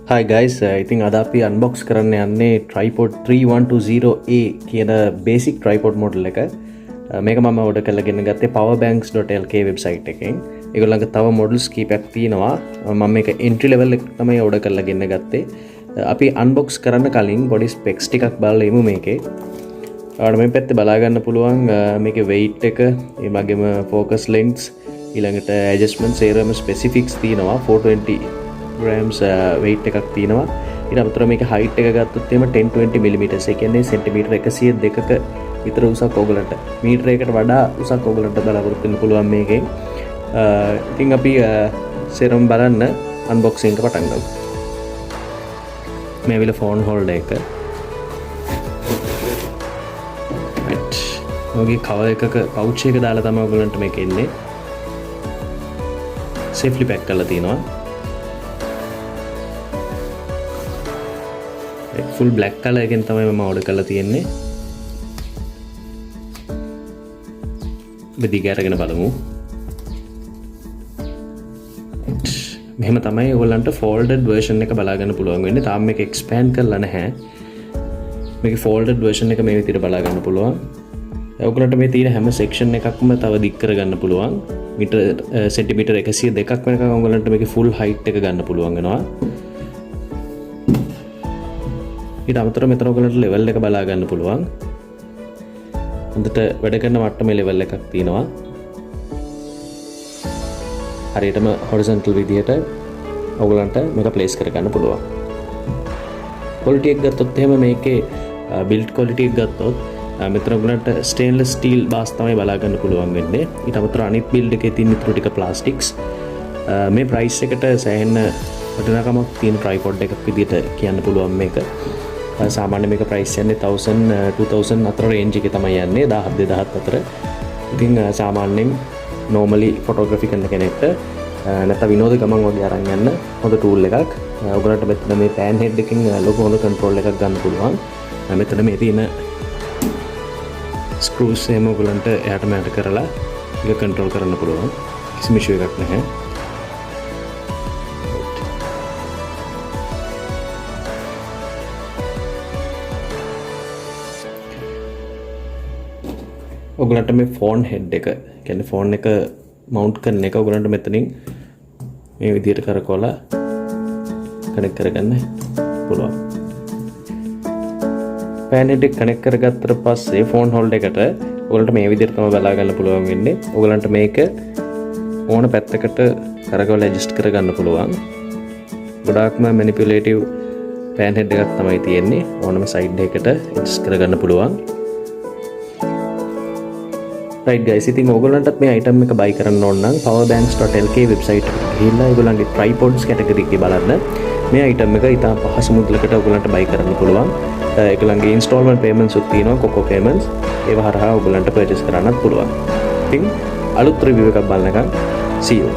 Hi guys, ඉතින් අද අපි unbox කරන්න යන්නේ tripod 3120A කියන basic tripod model එක. මේක මම order කරලා ගෙන ගත්තේ powerbanks.lk website එකෙන්. ඒගොල්ලන්ගේ තව models කීපයක් තියෙනවා. මම මේක entry level එක තමයි order කරලා ගෙන ගත්තේ. අපි unbox කරන්න කලින් body specs ටිකක් බලලා ඉමු මේකේ. ඔයාලට මේ පැත්තේ බලා ගන්න පුළුවන් මේකේ weight එක, ඒ වගේම focus lengths, ඊළඟට adjustment serum specifics තියෙනවා 420 grams weight එකක් තියෙනවා. ඊට අමතරව මේක height එක ගත්තොත් එහෙම 10-20 mm ඒ කියන්නේ සෙන්ටිමීටර් 102ක විතර උසක් ඕගලන්ට මීටරයකට වඩා උසක් ඕගලන්ට බලාපොරොත්තු වෙන්න පුළුවන් මේකෙන්. ඉතින් අපි serum බලන්න unboxing එක පටන් ගමු. මේ විල phone holder එක. right. ඔයගේ cover එකක pouch එක දාලා තමයි ඕගලන්ට මේක එන්නේ. safely pack කරලා තියෙනවා. full black color එකෙන් තමයි මම order කරලා තියෙන්නේ. බෙදිග අරගෙන බලමු. මෙහෙම තමයි ඔයගොල්ලන්ට folded version එක බලා ගන්න පුළුවන් වෙන්නේ. තාම මේක expand කරලා නැහැ. මේකේ folded version එක මේ විදිහට බලා ගන්න පුළුවන්. ඔයගොල්ලන්ට මේ තියෙන හැම section එකක්ම තව දික් කර ගන්න පුළුවන්. මීටර සෙන්ටිමීටර 102ක් වෙනකන් ඔයගොල්ලන්ට මේකේ full height එක ගන්න පුළුවන් වෙනවා. ඊට අමතරව මෙතන ඔයගලන්ට level එක බලා ගන්න පුළුවන්. හොඳට වැඩ කරන මට්ටමේ level එකක් තියෙනවා. හරියටම horizontal විදිහට ඔයගලන්ට මේක place කර ගන්න පුළුවන්. quality එක ගත්තොත් එහෙම මේකේ build quality එක ගත්තොත් මෙතන ඔයගලන්ට stainless steel bars තමයි බලා ගන්න පුළුවන් වෙන්නේ. ඊට අමතරව අනිත් build එකේ තියෙන ඉතුරු ටික plastics. මේ price එකට සෑහෙන වටිනාකමක් තියෙන tripod එකක් විදිහට කියන්න පුළුවන් මේක. සාමාන්‍ය මේක ප්‍රයිස් යන්නේ 1000-2000 අතර රේන්ජ් එකේ තමයි යන්නේ 1000-2000 අතර. ඉතින් සාමාන්‍යයෙන් normally photography කරන කෙනෙක්ට නැත්නම් විනෝද ගමන් වගේ අරන් යන්න හොඳ tool එකක්. ඔයගොල්ලන්ට මෙතන මේ pan head එකකින් logo on control එකක් ගන්න පුළුවන්. මෙතන මේ තියෙන screws එහෙම ඔයගොල්ලන්ට එහාට මෙහාට කරලා ඒක control කරන්න පුළුවන්. කිසිම issue එකක් නැහැ. ඔයගලන්ට මේ ෆෝන් හෙඩ් එක කියන්නේ ෆෝන් එක මවුන්ට් කරන එක ඔයගලන්ට මෙතනින් මේ විදිහට කරකවලා කනෙක්ට් කරගන්න පුළුවන්. පෑන් හෙඩ් එක කනෙක්ට් කරගත්තට පස්සේ ෆෝන් හෝල්ඩර් එකට ඔයගලන්ට මේ විදිහට තමයි බලා ගන්න පුළුවන් වෙන්නේ. ඔයගලන්ට මේක ඕන පැත්තකට කරකවලා ඇඩ්ජස්ට් කරගන්න පුළුවන්. ගොඩාක්ම මැනිපියුලේටිව් පෑන් හෙඩ් එකක් තමයි තියෙන්නේ. ඕනම සයිඩ් එකකට ඇඩ්ජස්ට් කරගන්න පුළුවන්. right guys, ඉතින් ඔයගොල්ලන්ටත් මේ item එක buy කරන්න ඕන නම් powerbanks.lk website එකට ගිහිල්ලා ඔයගොල්ලන්ගේ tripods category එකේ බලන්න. මේ item එක ඉතාම පහසු මුදලකට ඔයගොල්ලන්ට buy කරන්න පුළුවන්. ඒගොල්ලන්ගේ installment payments උත් තියෙනවා, coco payments. ඒව හරහා ඔයගොල්ලන්ට purchase කරන්නත් පුළුවන්. ඉතින් අලුත් review එකක් බලනකම් see you.